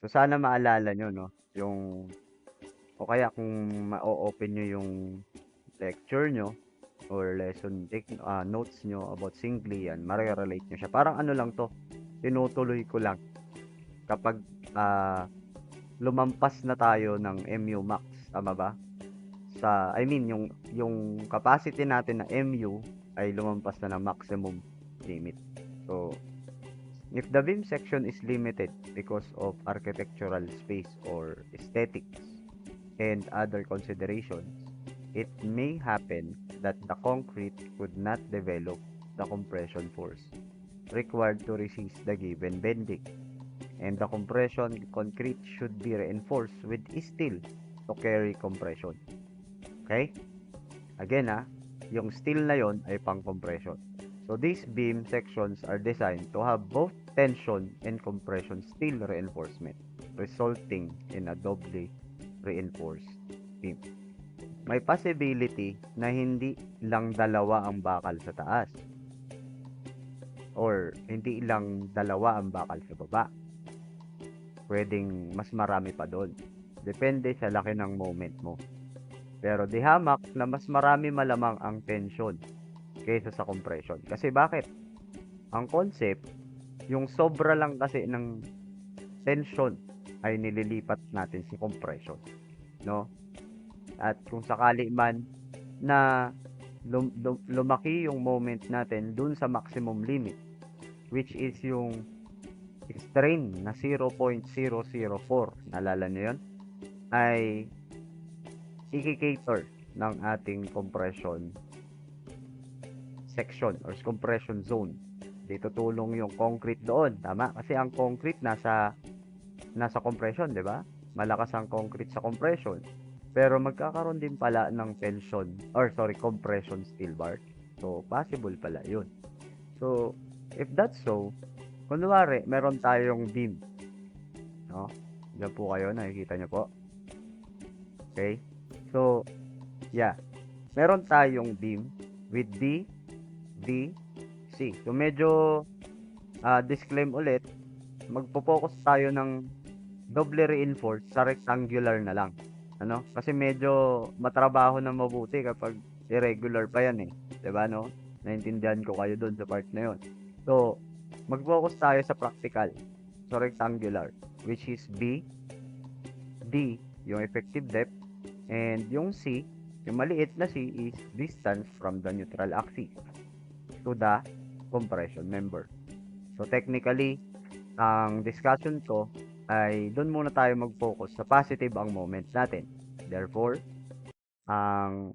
So, sana maalala niyo 'no, yung o kaya kung ma-o-open niyo yung lecture niyo or notes niyo about Singli, yan mare-relate niyo siya. Parang ano lang 'to, tinutuloy ko lang kapag, lumampas na tayo ng MU max, tama ba? I mean yung capacity natin na MU ay lumampas na ng maximum limit. So, if the beam section is limited because of architectural space or aesthetics and other considerations, it may happen that the concrete could not develop the compression force required to resist the given bending, and the compression concrete should be reinforced with steel to carry compression. Okay? Again yung steel na yon ay pang compression. So these beam sections are designed to have both tension and compression steel reinforcement, resulting in a doubly reinforced beam. May possibility na hindi lang dalawa ang bakal sa taas or hindi lang dalawa ang bakal sa baba. Pwedeng mas marami pa doon. Depende sa laki ng moment mo. Pero di hamak na mas marami malamang ang tension kaysa sa compression. Kasi bakit? Ang concept, yung sobra lang kasi ng tension ay nililipat natin sa compression, no? At kung sakali man na lumaki yung moment natin dun sa maximum limit, which is yung strain na 0.004, naalala niyo yun? Ay i-cater ng ating compression section or compression zone. Di tutulong yung concrete doon, tama? Kasi ang concrete nasa compression, 'di ba? Malakas ang concrete sa compression. Pero magkakaroon din pala ng tension or sorry, compression steel bar. So, possible pala 'yun. So, if that's so, kunwari meron tayong beam, no? Diyan po kayo, nakikita niyo po. Okay? So, yeah. Meron tayong beam with D, D, C. So, medyo disclaim ulit, magpo-focus tayo ng doble reinforced sa rectangular na lang. Ano? Kasi medyo matrabaho na mabuti kapag irregular pa yan eh. 'Di ba no? Naintindihan ko kayo doon sa part na 'yon. So, mag-focus tayo sa practical. So, rectangular, which is B, D, yung effective depth, and yung C, yung maliit na C is distance from the neutral axis to the compression member. So, technically, ang discussion ko ay doon muna tayo mag-focus sa positive ang moments natin. Therefore, ang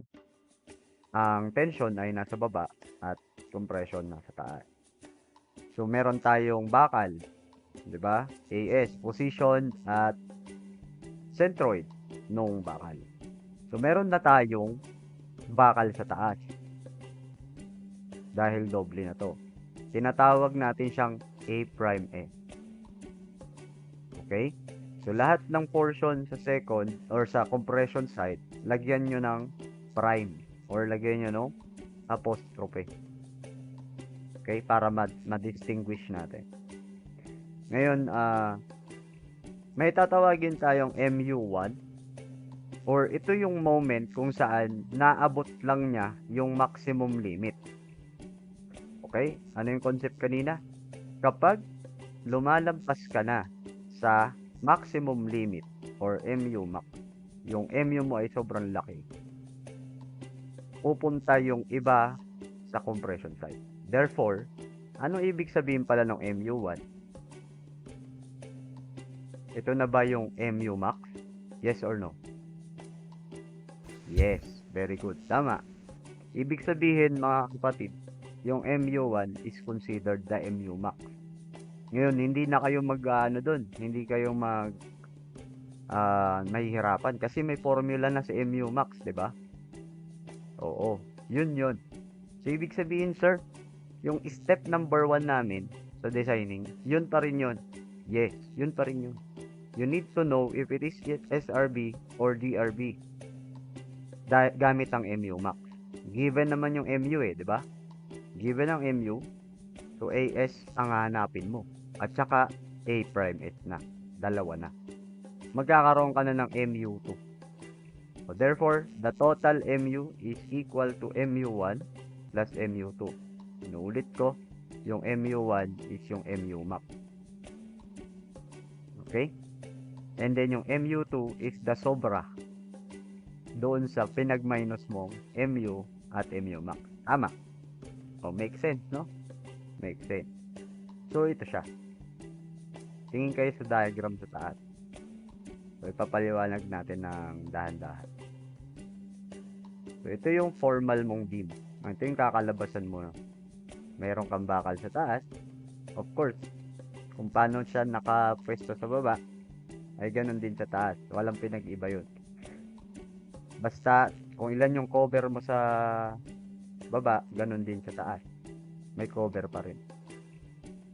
tension ay nasa baba at compression nasa taas. So, meron tayong bakal, 'di ba? AS, position at centroid nung bakal. So, meron na tayong bakal sa taas dahil doble na to. Tinatawag natin siyang A'(A). Okay? So, lahat ng portion sa second or sa compression side, lagyan nyo ng prime or lagyan nyo ng apostrophe. Okay? Para ma-distinguish natin. Ngayon, may tatawagin tayong MU1 or ito yung moment kung saan naabot lang niya yung maximum limit. Okay? Ano yung concept kanina? Kapag lumalampas ka na sa maximum limit or MU max, yung MU mo ay sobrang laki, pupunta yung iba sa compression side. Therefore, anong ibig sabihin pala ng MU1? Ito na ba yung MU max? Yes or no? Yes, very good. Tama. Ibig sabihin mga kapatid, yung MU1 is considered the MU max. Ngayon, hindi na kayo doon, hindi kayo mahihirapan kasi may formula na sa MU max, 'di ba? Oo, yun. So, ibig sabihin, sir, yung step number 1 namin sa designing, yun pa rin yun. Yes, yun pa rin yun. You need to know if it is SRB or DRB gamit ang MU max. Given naman yung MU di ba? Given ang MU, so AS ang hanapin mo. At saka A'(S) na dalawa na. Magkakaroon ka na ng MU2. So, therefore, the total MU is equal to MU1 plus MU2. Inuulit ko, yung MU1 is yung MU max. Okay? And then yung MU2 is the sobra doon sa pinag-minus mong MU at MU max. Tama? O, make sense, no? Make sense. So, ito siya. Tingin kayo sa diagram sa taas. So, ipapaliwanag natin ng dahan-dahan. So, ito yung formal mong beam. Ito yung kakalabasan mo. Mayroon kang bakal sa taas. Of course, kung paano siya nakapwesto sa baba, ay ganun din sa taas. Walang pinag-iba yun. Basta, kung ilan yung cover mo sa baba, ganun din sa taas. May cover pa rin.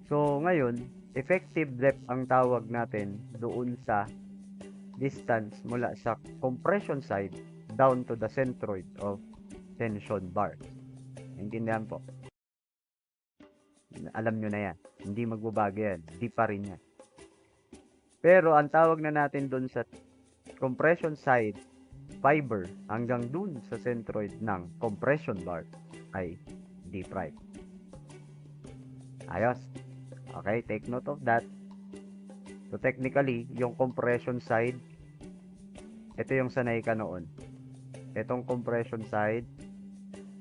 So, ngayon, effective depth ang tawag natin doon sa distance mula sa compression side down to the centroid of tension bar. Intindihan po. Alam nyo na yan. Hindi magbabago yan. Di pa rin yan. Pero ang tawag na natin doon sa compression side fiber hanggang doon sa centroid ng compression bar ay D prime. Ayos. Okay, take note of that. So technically, yung compression side, ito yung sanay ka noon. Itong compression side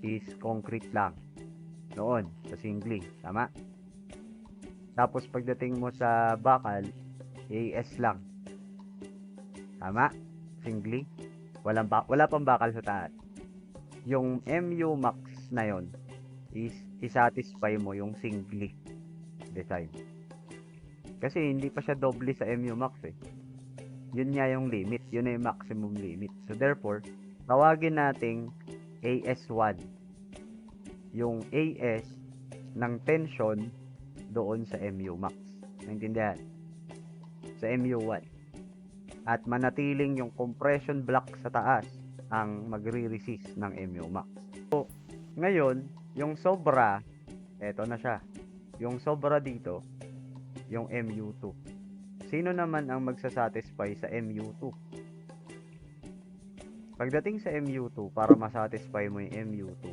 is concrete lang. Noon, sa singly. Tama? Tapos pagdating mo sa bakal, AS lang. Tama? Singly. Wala pang bakal sa taas. Yung MU max na yon is isatisfy mo yung singly design. Kasi hindi pa siya doble sa MU max eh. Yun nga yung limit. Yun na yung maximum limit. So therefore, tawagin nating AS1. Yung AS ng tension doon sa MU max. Naintindihan? Sa MU1. At manatiling yung compression block sa taas ang magre-resist ng MU max. So, ngayon, yung sobra, eto na siya. Yung sobra dito, yung MU2. Sino naman ang magsasatisfy sa MU2? Pagdating sa MU2, para masatisfy mo yung MU2,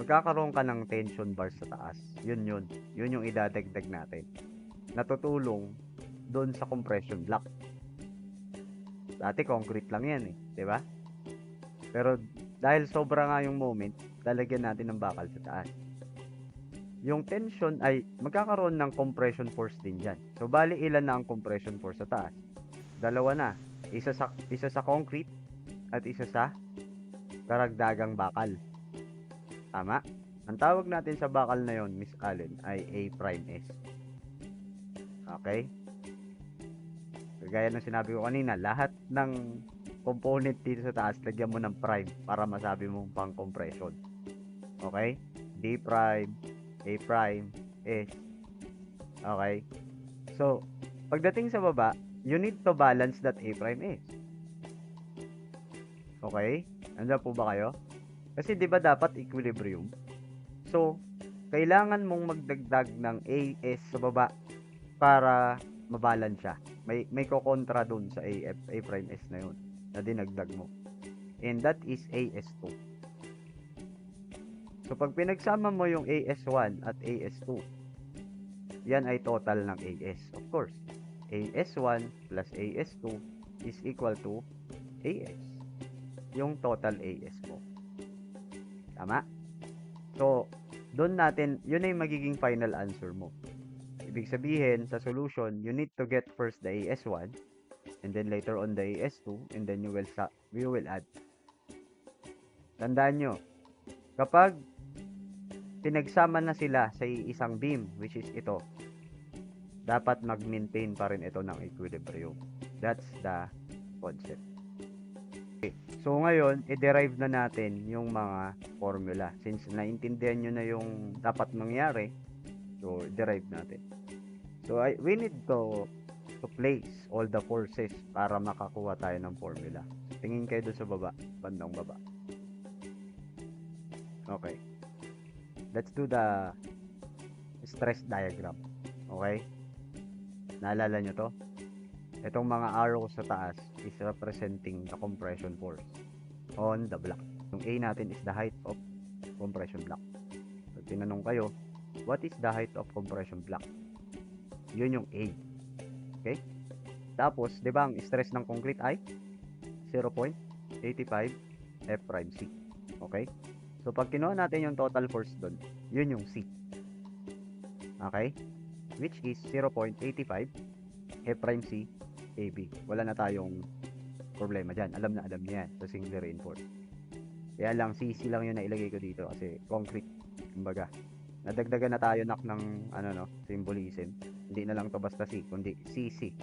magkakaroon ka ng tension bar sa taas. Yun yung idadagdag natin. Natutulong doon sa compression block. Dati concrete lang yan eh, 'di ba? Pero dahil sobra nga yung moment, lalagyan natin ng bakal sa taas. Yung tension ay magkakaroon ng compression force din diyan. So bali ilan na ang compression force sa taas? Dalawa na. Isa sa concrete at isa sa karagdagang bakal. Tama? Ang tawag natin sa bakal na yon, Miss Allen, ay A'(S). Okay? Gaya ng sinabi ko kanina, lahat ng component dito sa taas, lagyan mo ng prime para masabi mong pang compression. Okay? D prime, A prime, S. Okay? So, pagdating sa baba, you need to balance that A prime S. Okay? Nandiyan po ba kayo? Kasi 'di ba dapat equilibrium? So, kailangan mong magdagdag ng AS sa baba para mabalance siya. May kokontra doon sa A'(S) na yun na dinagdag mo. And that is AS2. So, pag pinagsama mo yung AS1 at AS2, yan ay total ng AS. Of course, AS1 plus AS2 is equal to AS. Yung total AS mo. Tama? So, doon natin, yun ay magiging final answer mo. Ibig sabihin, sa solution, you need to get first the AS1, and then later on the AS2, and then you will add. Tandaan nyo, kapag pinagsama na sila sa isang beam, which is ito, dapat mag-maintain pa rin ito ng equilibrium. That's the concept. Okay. So ngayon, i-derive na natin yung mga formula. Since naintindihan nyo na yung dapat mangyari, so derive natin. So we need to place all the forces para makakuha tayo ng formula. Tingin kayo doon sa baba, bandang baba. Okay. Let's do the stress diagram. Okay? Naalala nyo to? Itong mga arrows sa taas is representing the compression force on the block. Yung A natin is the height of compression block. So, tinanong kayo, what is the height of compression block? Yun yung A. Okay? Tapos, di ba ang stress ng concrete ay 0.85 F prime C. Okay? So, pag kinuha natin yung total force doon, yun yung C. Okay? Which is 0.85 F prime C AB. Wala na tayong problema dyan. Alam niya yan sa singly reinforced. Kaya lang, CC lang yun na ilagay ko dito kasi concrete. Kumbaga, nadagdagan na tayo ng symbolism. Hindi na lang to basta C, kundi CC.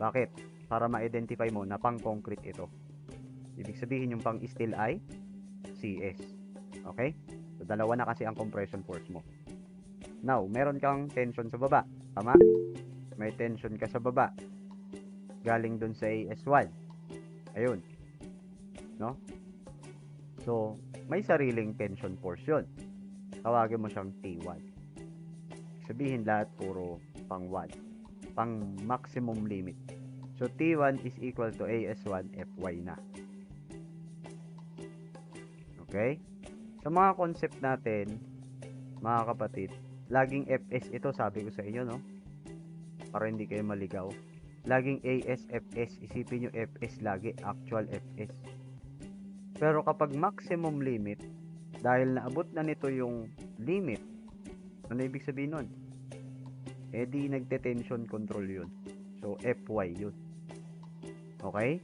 Bakit? Para ma-identify mo na pang-concrete ito. Ibig sabihin yung pang-steel ay CS. Okay? So, dalawa na kasi ang compression force mo. Now, meron kang tension sa baba. Tama? May tension ka sa baba. Galing dun sa AS1. Ayun. No? So, may sariling tension force yun. Tawagin mo siyang T1. Sabihin lahat puro pang 1. Pang maximum limit. So, T1 is equal to AS1 Fy na. Okay? Sa mga concept natin, mga kapatid, laging Fs ito, sabi ko sa inyo, no? Para hindi kayo maligaw. Laging AS, Fs. Isipin nyo Fs lagi, actual Fs. Pero kapag maximum limit, dahil naabot na nito yung limit, ano ibig sabihin nun? Eh di nagte-tension control yun. So, Fy yun. Okay?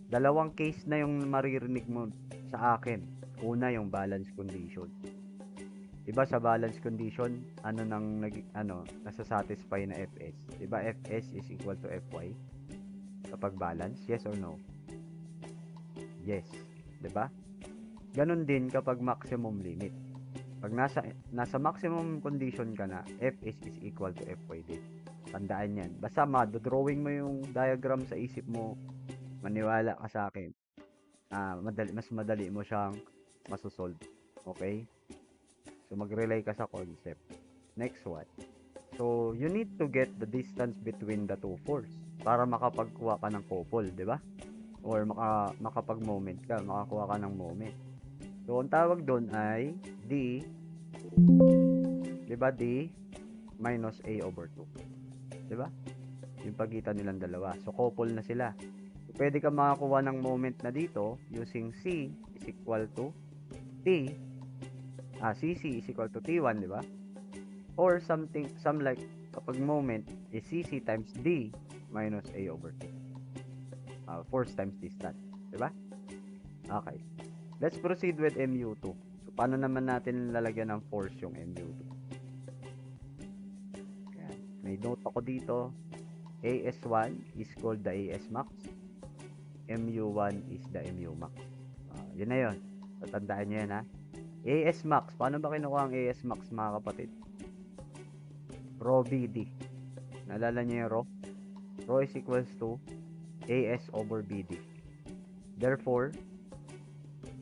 Dalawang case na yung maririnig mo sa akin. Una, yung balance condition. Diba sa balance condition, nasa-satisfy na Fs. Diba Fs is equal to Fy? Kapag balance, yes or no? Yes. Diba? Ganon din kapag maximum limit. Pag nasa maximum condition ka na, Fs is equal to Fy din. Tandaan yan. Basta drawing mo yung diagram sa isip mo, maniwala ka sa akin. Mas madali mo siyang masosolve. Okay? So, mag-relay ka sa concept. Next one. So, you need to get the distance between the two force para makapagkuha ka ng couple, di ba? Or makapag-moment ka, makakuha ka ng moment. So, ang tawag doon ay D, di ba? D minus A over 2. Di ba? Yung pagitan nilang dalawa. So, couple na sila. So, pwede ka makakuha ng moment na dito using C is equal to T. CC is equal to T1, di ba? Or some like kapag moment is CC times D minus A over 2. Force times distance, di ba? Okay. Let's proceed with MU2. So, paano naman natin lalagyan ng force yung MU2? Ayan. May note ako dito. AS1 is called the AS max. MU1 is the MU max. Yun na yun. Tatandaan nyo yan, ha? AS max. Paano ba kinukuha ang AS max, mga kapatid? Rho BD. Naalala nyo yung rho? Rho is equals to AS over BD. Therefore,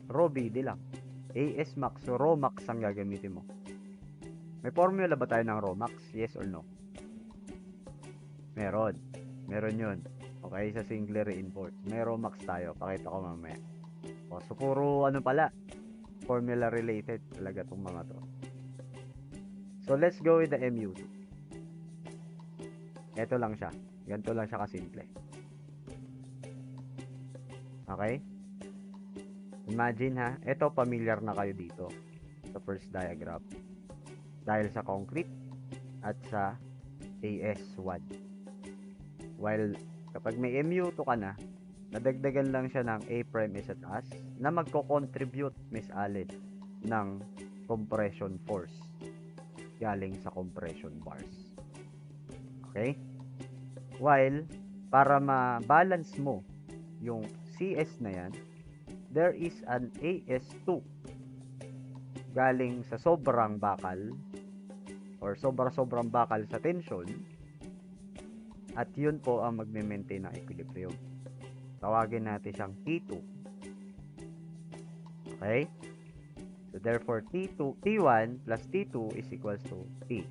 rho BD lang. AS max. So, rho max ang gagamitin mo. May formula ba tayo ng rho max? Yes or no? Meron. Meron yun. Okay, sa singly reinforced. May rho max tayo. Pakita ko mamaya. So, puro pala. Formula related talaga itong mga to. So, let's go with the MU2. Ito lang siya. Ganito lang siya kasimple. Okay? Imagine ha, ito familiar na kayo dito sa first diagram. Dahil sa concrete at sa AS1. While kapag may MU2 ka na, nadagdagan lang siya ng A' sa taas na magko-contribute, Miss Allen, ng compression force galing sa compression bars. Okay? While, para ma-balance mo yung CS na yan, there is an AS2 galing sa sobrang bakal or sobrang bakal sa tension, at yun po ang magme-maintain ng equilibrium. Tawagin natin siyang T2. Okay? So, therefore, T1 plus T2 is equals to T.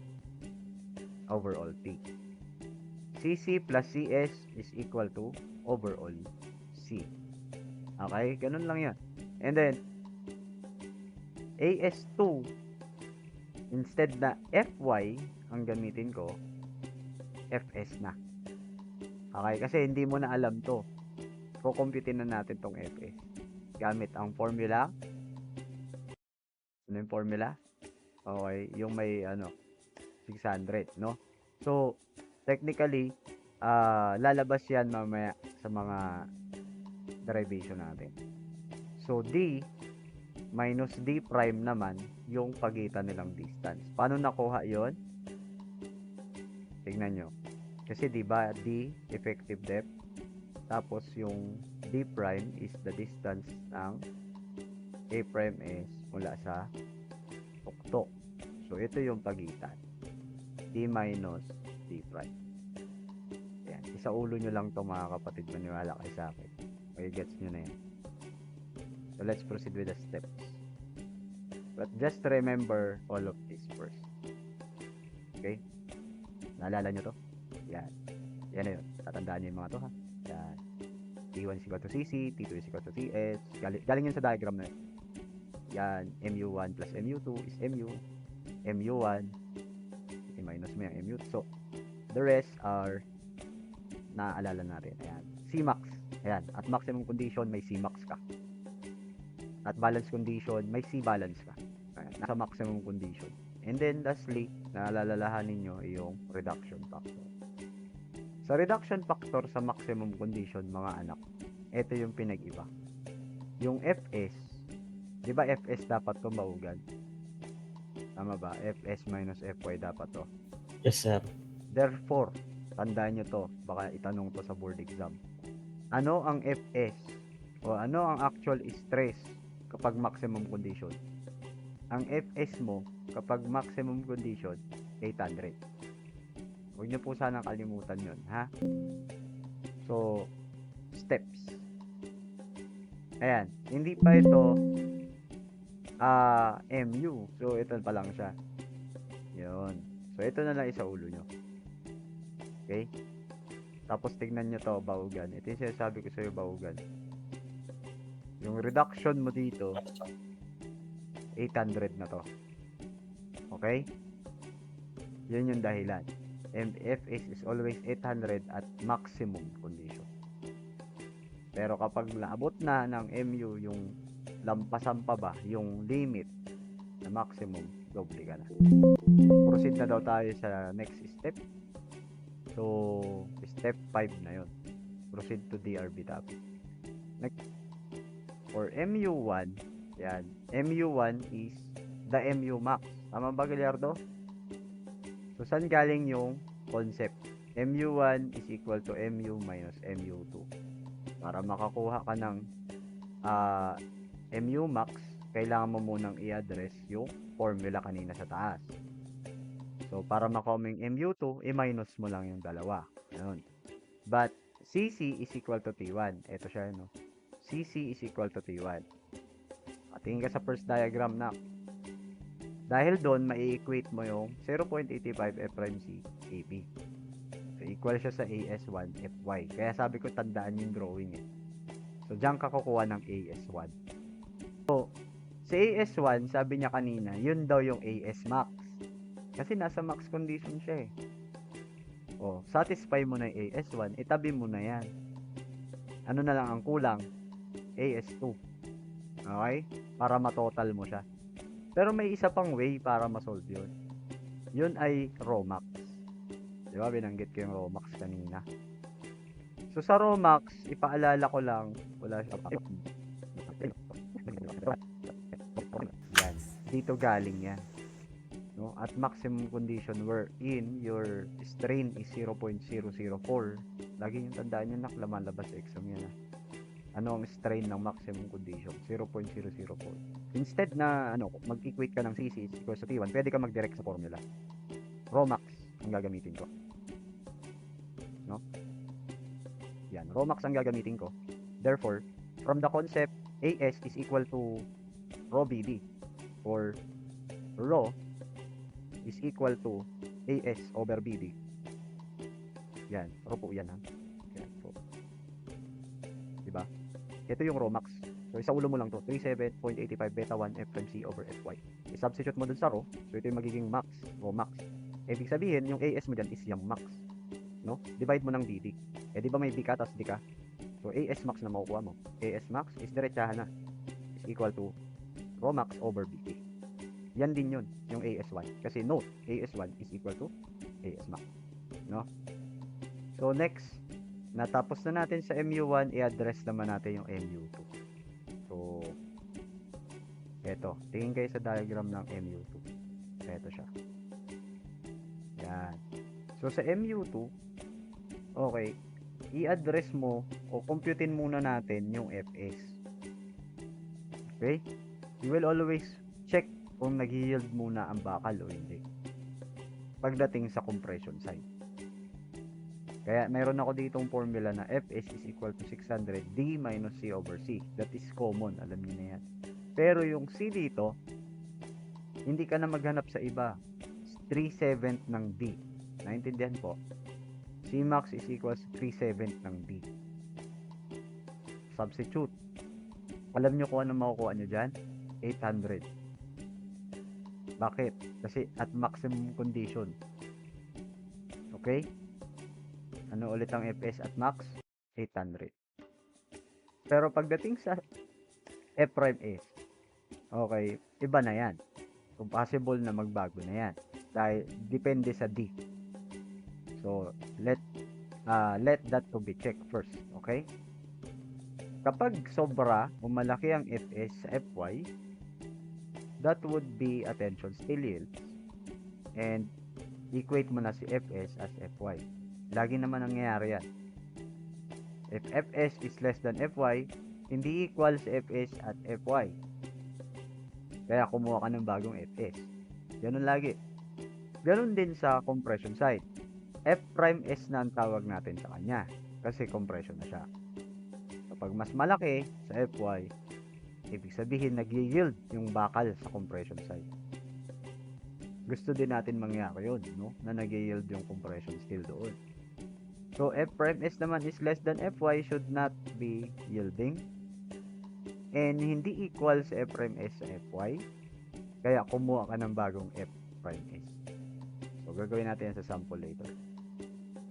Overall T. CC plus CS is equal to overall C. Okay? Ganun lang yan. And then, AS2, instead na FY ang gamitin ko, FS na. Okay? Kasi hindi mo na alam to. Kukumputin na natin tong FS. Gamit ang formula. Ano yung formula? Okay, yung may 600, no? So, technically, lalabas yan mamaya sa mga derivation natin. So, D minus D prime naman yung pagitan nilang distance. Paano nakuha yon? Tingnan nyo. Kasi di ba D effective depth, tapos yung D prime is the distance ng A prime S mula sa tuktok. So, ito yung pagitan. D minus D prime. Ayan. Isa ulo nyo lang to mga kapatid. Maniwala kayo sa akin. Okay, gets nyo na yan. So, let's proceed with the steps. But just remember all of this first. Okay? Naalala nyo to? Yan. Yan na yun. Tatandaan nyo yung mga to, ha? Yan. T1 is equal to CC, T2 is equal to CS. Galing yun sa diagram na yun. Yan. MU1 plus MU2 is MU. MU1. I-minus mo yung MU2. So, the rest are naaalala natin. Ayan. Cmax. Ayan. At maximum condition, may Cmax ka. At balance condition, may C balance ka. Ayan. Nasa maximum condition. And then, lastly, naalalahanin nyo yung reduction factor. Sa reduction factor sa maximum condition, mga anak, ito yung pinag-iba. Yung FS, di ba FS dapat to maugan? Tama ba? FS minus FY dapat to. Yes, sir. Therefore, tandaan nyo to. Baka itanong to sa board exam. Ano ang FS? O ano ang actual stress kapag maximum condition? Ang FS mo kapag maximum condition, 800. Huwag nyo po sanang kalimutan yun, ha? So, steps. Ayan. Hindi pa ito MU. So, ito pa lang siya. Yun. So, ito na lang isa ulo nyo. Okay? Tapos, tignan nyo to, baugan. Ito yung sinasabi ko sa'yo, baugan. Yung reduction mo dito, 800 na to. Okay? Yun yung dahilan. FS is always 800 at maximum condition. Pero kapag naabot na ng MU yung lampasan pa ba yung limit na maximum, doble ka na. Proceed na daw tayo sa next step. So, step 5 na yun. Proceed to DRB topic. Next, for MU1, yan. MU1 is the MU max. Tama ba, Gallardo? So, saan galing yung concept? MU1 is equal to MU minus MU2. Para makakuha ka ng MU max, kailangan mo munang i-address yung formula kanina sa taas. So, para makuha yung MU2, i-minus mo lang yung dalawa. Ayun. But, CC is equal to T1. Ito siya, no? CC is equal to T1. Tingin ka sa first diagram na. Dahil doon, mai-equate mo yung 0.85 F'C AB. So, equal siya sa AS1 Fy. Kaya sabi ko, tandaan yung drawing eh. So, diyan ka kukuha ng AS1. So, sa AS1, sabi niya kanina, yun daw yung AS max. Kasi nasa max condition siya eh. O, satisfy mo na yung AS1, itabi mo na yan. Ano na lang ang kulang? AS2. Okay? Para matotal mo siya. Pero may isa pang way para ma-solve yun. Yun ay Romax. Di ba? Binanggit ko yung Romax kanina. So, sa Romax, ipaalala ko lang, wala siya pa. Yan. Dito galing yan. No? At maximum condition wherein your strain is 0.004. Lagi yung tandaan nyo, laman labas sa exam yan. Ano ang strain ng maximum condition? 0.004. Instead na mag-equate ka ng CC is equals to T1, pwede ka mag-direct sa formula. Romax ang gagamitin ko. No? Yan, Romax ang gagamitin ko. Therefore, from the concept, AS is equal to rho BD, or rho is equal to AS over BD. Yan, raw po yan ha. Yan po. Diba? Ito yung raw max. So, isa ulo mo lang to. 37.85 beta 1 F prime C over Fy. I-substitute mo dun sa raw. So, ito yung magiging max. Raw max. Ibig sabihin, yung AS mo dyan is yung max. No? Divide mo ng DD. Eh, di ba may B ka, tas D ka? So, AS max na makukuha mo. AS max is diretsahan na. Is equal to raw max over BD. Yan din yun, yung AS1. Kasi note, AS1 is equal to AS max. No? So, next, natapos na natin sa MU1, i-address naman natin yung MU2. So, eto. Tingin kayo sa diagram ng MU2. Eto siya. Yan. So, sa MU2, okay, i-address mo o computein muna natin yung Fs. Okay? You will always check kung nag-yield muna ang bakal o hindi pagdating sa compression side. Kaya meron ako ditong formula na Fs is equal to 600 D minus C over C. That is common, alam niyo na yan. Pero yung C dito, hindi ka na maghanap sa iba. 3/7 ng D. Naintindihan po? C max is equals to 3/7 ng D. Substitute. Alam nyo kung ano makukuha nyo dyan? 800. Bakit? Kasi at maximum condition. Okay? Ano ulit ang Fs at max? 800. Pero pagdating sa F prime S, okay, iba na yan. Kung possible na magbago na yan. Dahil depende sa D. So, let that to be checked first. Okay? Kapag sobra o malaki ang Fs sa Fy, that would be attention still yields. And equate mo na si Fs as Fy. Lagi naman nangyayari yan. If Fs is less than Fy, hindi equal si Fs at Fy. Kaya kumuha ka ng bagong Fs. Ganun lagi. Ganun din sa compression side. F prime S na ang tawag natin sa kanya. Kasi compression na siya. Kapag mas malaki sa Fy, ibig sabihin nag-yield yung bakal sa compression side. Gusto din natin mangyari yun, no? Na nag-yield yung compression steel doon. So, F prime S naman is less than Fy should not be yielding. And hindi equal sa F prime S sa Fy. Kaya kumuha ka ng bagong F prime S. So, gagawin natin yan sa sample later.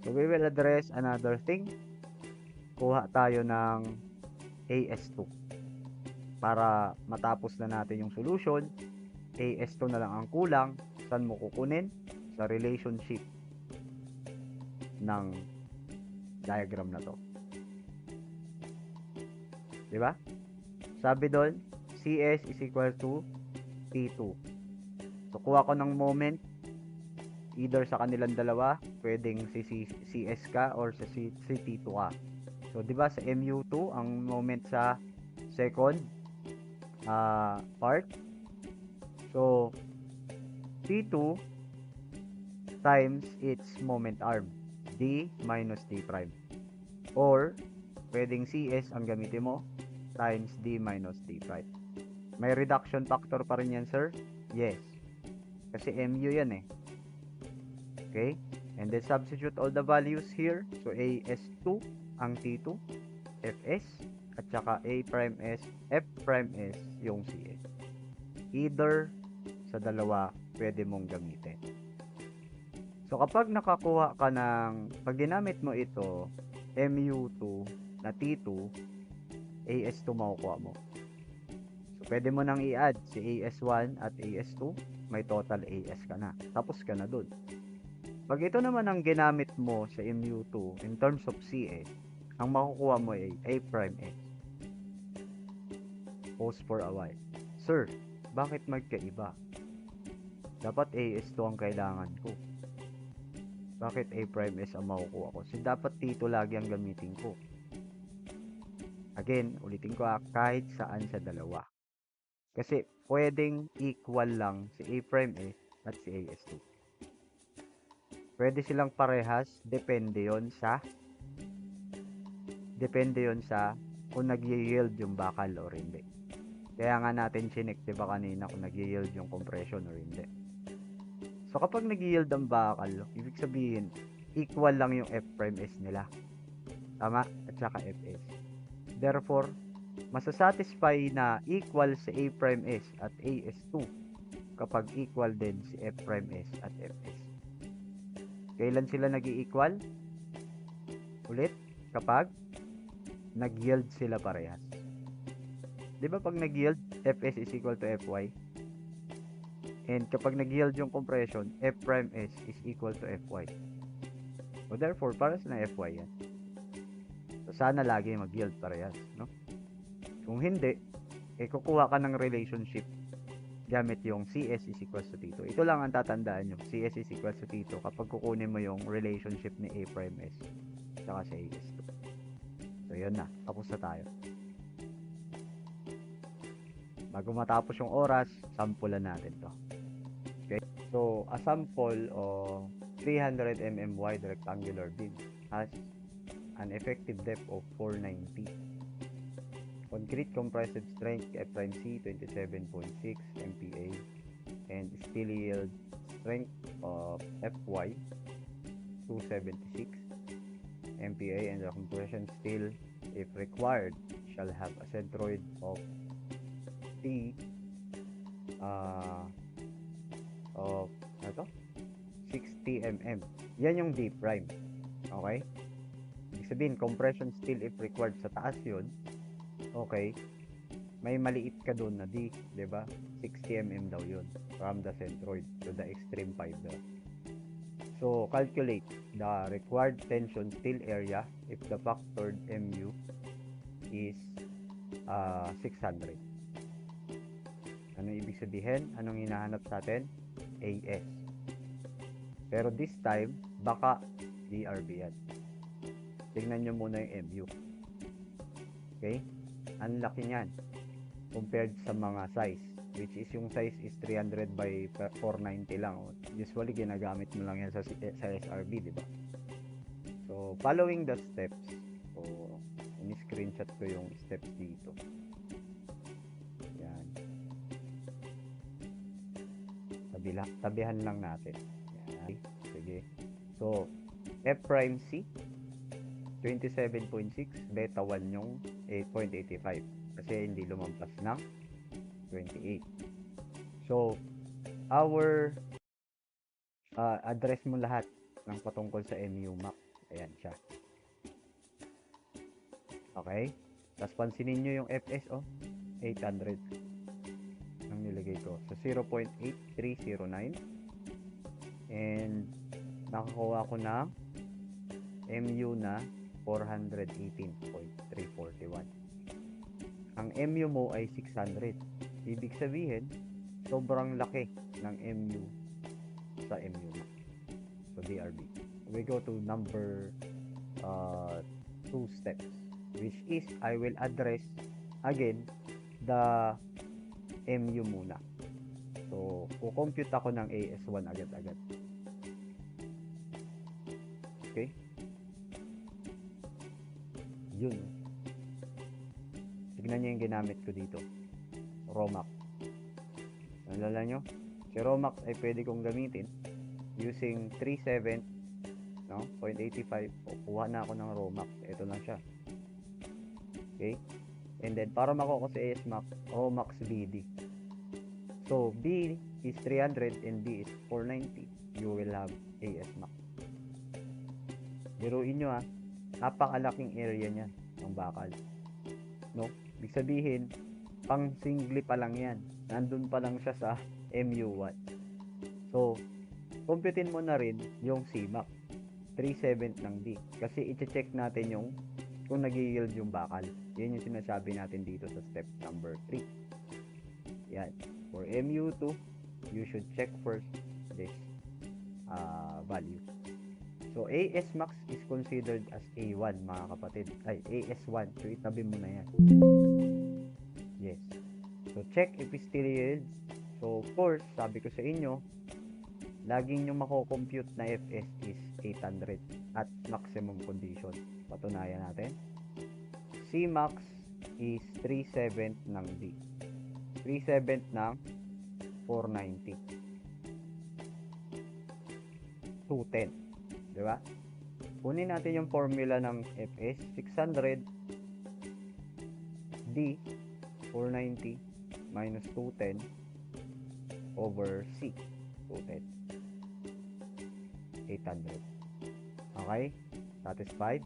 So, we will address another thing. Kuha tayo ng AS2. Para matapos na natin yung solution, AS2 na lang ang kulang. Saan mo kukunin? Sa relationship ng diagram na to. Diba? Sabi doon, CS is equal to T2. So, kuha ko ng moment, either sa kanilang dalawa, pwedeng si CS ka or si T2 ka. So, di ba sa MU2, ang moment sa second part. So, T2 times its moment arm, D minus D prime. Or, pwedeng CS ang gamitin mo, times D minus D prime. May reduction factor pa rin yan, sir? Yes. Kasi MU yan eh. Okay? And then substitute all the values here. So, AS2 ang T2, Fs, at saka A prime S, F prime S yung CS. Either sa dalawa, pwede mong gamitin. So, kapag nakakuha ka ng, pag ginamit mo ito, MU2 na T2, AS2 makukuha mo. So, pwede mo nang i-add si AS1 at AS2, may total AS ka na. Tapos ka na dun. Pag ito naman ang ginamit mo sa MU2 in terms of CS, ang makukuha mo ay A prime S. Pause for a while. Sir, bakit magkaiba? Dapat AS2 ang kailangan ko. Bakit A prime S ang makukuha ko? So, dapat T2 lagi ang gamitin ko. Again, ulitin ko kahit saan sa dalawa. Kasi pwedeng equal lang si A prime S at si AS2. Pwede silang parehas, depende yon sa kung nag-yield yung bakal or hindi. Kaya nga natin chinek, diba kanina, kung nag-yield yung compression or hindi. So, kapag nag-yield ang bakal, ibig sabihin, equal lang yung F prime S nila. Tama? At saka Fs. Therefore, masasatisfy na equal si A prime S at AS2 kapag equal din si F prime S at Fs. Kailan sila nag-i-equal? Ulit, kapag nag-yield sila parehas. Di ba pag nag-yield, Fs is equal to Fy? And kapag nag-yield yung compression, F prime S is equal to Fy. So therefore, parehas na Fy yan. So sana lagi mag-yield parehas, no? Kung hindi, kukuha ka ng relationship gamit yung CS is equals to T2. Ito lang ang tatandaan nyo, CS is equals to T2 kapag kukunin mo yung relationship ni A prime S saka sa AS2. So yun na, tapos na tayo. Bago matapos yung oras, sampulan natin to. Okay? So, a sample of 300 mm wide rectangular beam has an effective depth of 490. Concrete compressive strength F'C 27.6 MPa and steel yield strength of Fy 276 MPa, and the compression steel, if required, shall have a centroid of T of 60 mm. Yan yung D prime. Okay? Ibig sabihin, compression steel if required sa taas yun. Okay? May maliit ka doon na D, 'di ba? 60 mm daw yun from the centroid to the extreme fiber. So, calculate the required tension steel area if the factored MU is 600. Ano ibig sabihin? Anong hinahanap sa atin? AS. Pero this time, baka DRB yan. Tingnan nyo muna yung MU. Okay? Ang laki niyan compared sa mga size, which is yung size is 300 by 490 lang. Usually, ginagamit mo lang yan sa SRB, di ba? So, following the steps, so, in-screenshot ko yung steps dito. Yan. Tabihan lang natin. Yan. Sige. So, F prime C 27.6, beta 1 yung 8.85 kasi hindi lumampas ng 28. So, our address mo lahat ng patungkol sa MU max. Ayan siya. Okay? Tapos pansinin nyo yung FS, 800 ang nilagay ko. So, 0.8309 and nakakuha ko ng MU na 418.341. Ang MU mo ay 600. Ibig sabihin, sobrang laki ng MU sa MU max. So, DRB. We go to number 2 steps, which is I will address again the MU muna. So, kukompute ako ng AS1 agad-agad. Okay? Yun. Tignan nyo yung ginamit ko dito. Romax. Nalala nyo? Si Romax ay pwede kong gamitin using 3.7, no? 0.85. Kuha na ako ng Romax. Ito lang siya. Okay? And then, para makuha ko sa AS max, Romax BD. So, B is 300 and B is 490. You will have AS max. Biruin nyo napakalaking area niya ng bakal. No? Ibig sabihin, pang single pa lang yan. Nandun pa lang siya sa MU1. So, computein mo na rin yung CMAX. 3.7 ng D. Kasi i-check natin yung kung nag-yield yung bakal. Yan yung sinasabi natin dito sa step number 3. Yan. For MU2, you should check first this value. So, AS max is considered as A1, mga kapatid. Ay, AS1. So, itabi mo na yan. Yes. So, check if it still yields. So, of course, sabi ko sa inyo, laging yung mako-compute na FS is 800 at maximum condition. Patunayan natin. C max is 3/7 ng D. 3/7 ng 490. 210. Diba? kunin natin yung formula ng Fs, 600 D 490 minus 210 over C 210 800. Okay? Satisfied?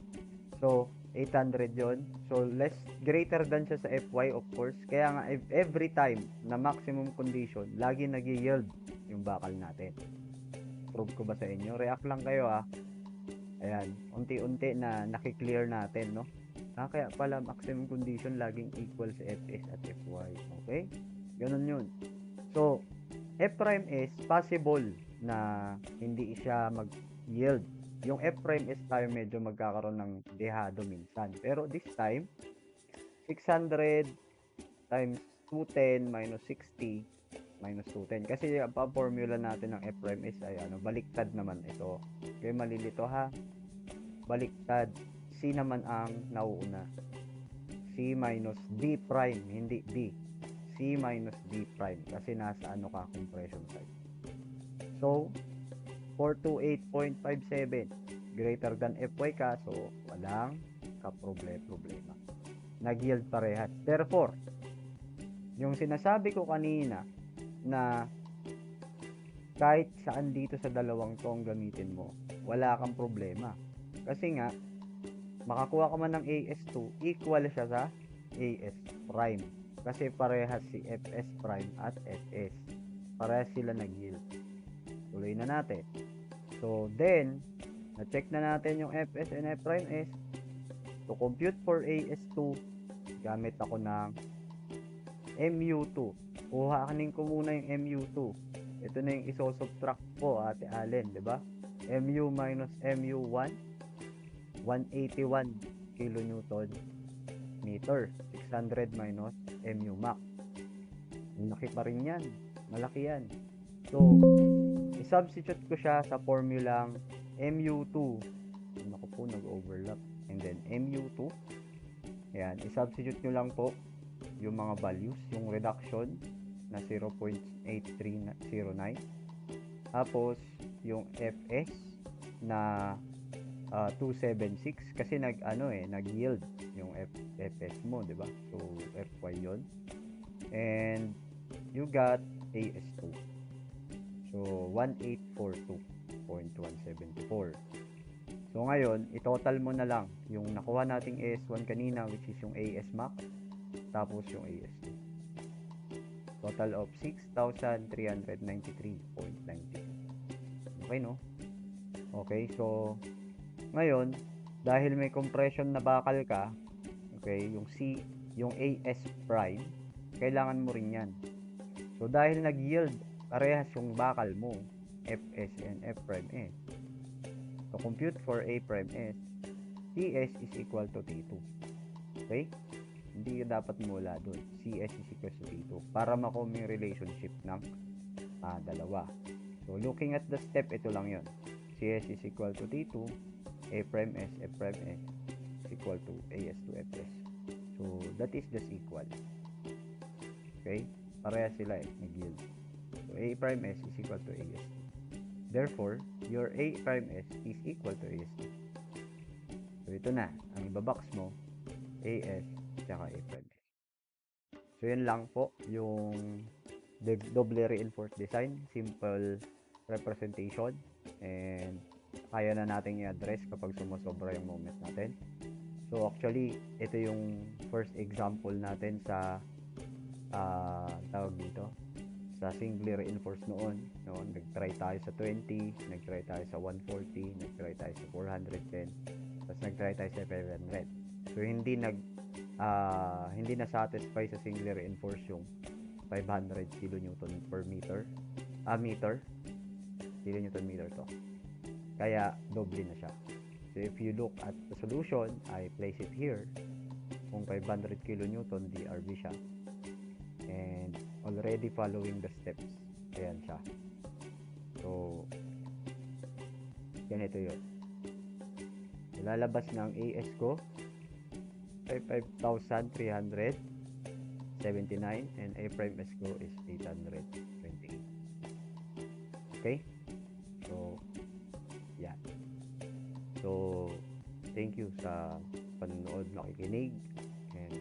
So, 800 yon. So, less, greater than siya sa Fy, of course. Kaya nga, every time na maximum condition, lagi nag-yield yung bakal natin. Prove ko ba sa inyo? React lang kayo Ayan, unti-unti na nakiklear natin, no? Kaya pala maximum condition laging equal sa Fs at Fy. Okay? Ganun yun. So, F prime is possible na hindi siya mag-yield. Yung F prime is tayo medyo magkakaroon ng dehado minsan. Pero this time, 600 times 210 minus 60 minus 210. Kasi ang formula natin ng F prime is ay baliktad naman ito. Okay, malilito ha. Baliktad. C naman ang nauuna. C minus D prime, hindi D. C minus D prime kasi nasa compression side. So, 428.57 greater than Fy ka, so walang problema. Nag-yield parehas. Therefore, yung sinasabi ko kanina na kahit saan dito sa dalawang tong gamitin mo, wala kang problema. Kasi nga, makakuha ka man ng AS2, equal siya sa AS prime. Kasi parehas si Fs prime at Fs. Parehas sila nag-yield. Tuloy na natin. So, then, na-check na natin yung Fs and F prime S. To compute for AS2, gamit ako ng MU2. Kuhanin ko muna yung MU2. Ito na yung isosubtract ko, Ate Allen, di ba? MU minus MU1, 181 kilonewton meter. 600 minus MU max. Malaki pa rin yan. Malaki yan. So, i-substitute ko siya sa formulang MU2. Naku po, nag-overlap. And then, MU2. Ayan, i-substitute nyo lang po yung mga values. Yung reduction na 0.8309. Tapos, yung Fs na 276 kasi nag-yield yung Fs mo, di ba? So, Fy yon. And you got AS2. So, 1842.174. So, ngayon, i-total mo na lang yung nakuha nating AS1 kanina, which is yung AS max, tapos yung AS2. Total of 6,393.92. Okay, no? Okay, so, ngayon, dahil may compression na bakal ka, okay, yung C, yung AS prime, kailangan mo rin yan. So, dahil nag-yield, parehas yung bakal mo, Fs and F prime S. So, compute for A prime S, Cs is equal to T2. Okay? Hindi dapat mula doon. Cs is equal to T2 para makuha yung relationship ng dalawa. So, looking at the step, ito lang yon. Cs is equal to T2, A prime S, F prime S is equal to AS to Fs. So, that is just equal. Okay? Pareha sila nag-yield. So, A prime S is equal to AS2. Therefore, your A prime S is equal to AS2. So, ito na. Ang ibabox mo, AS tsaka A prime S. So, yun lang po yung double reinforced design. Simple representation. And kaya na natin i-address kapag sumusobra yung moment natin. So, actually, ito yung first example natin sa tawag dito sa singly reinforced noon. Nag-try tayo sa 20, nag-try tayo sa 140, nag-try tayo sa 410, tapos nag-try tayo sa 500. So hindi na satisfy sa singly reinforced yung 500 kilonewton per meter. Kilonewton meter to. Kaya doble na siya. So if you look at the solution, I place it here. Kung 500 kilonewton DRV siya. And already following the steps. Ayan siya. So, ganito yun. Lalabas ng AS ko 5,379 and A prime S ko is 828. Okay? So, yan. So, Thank you sa panonood, nakikinig, and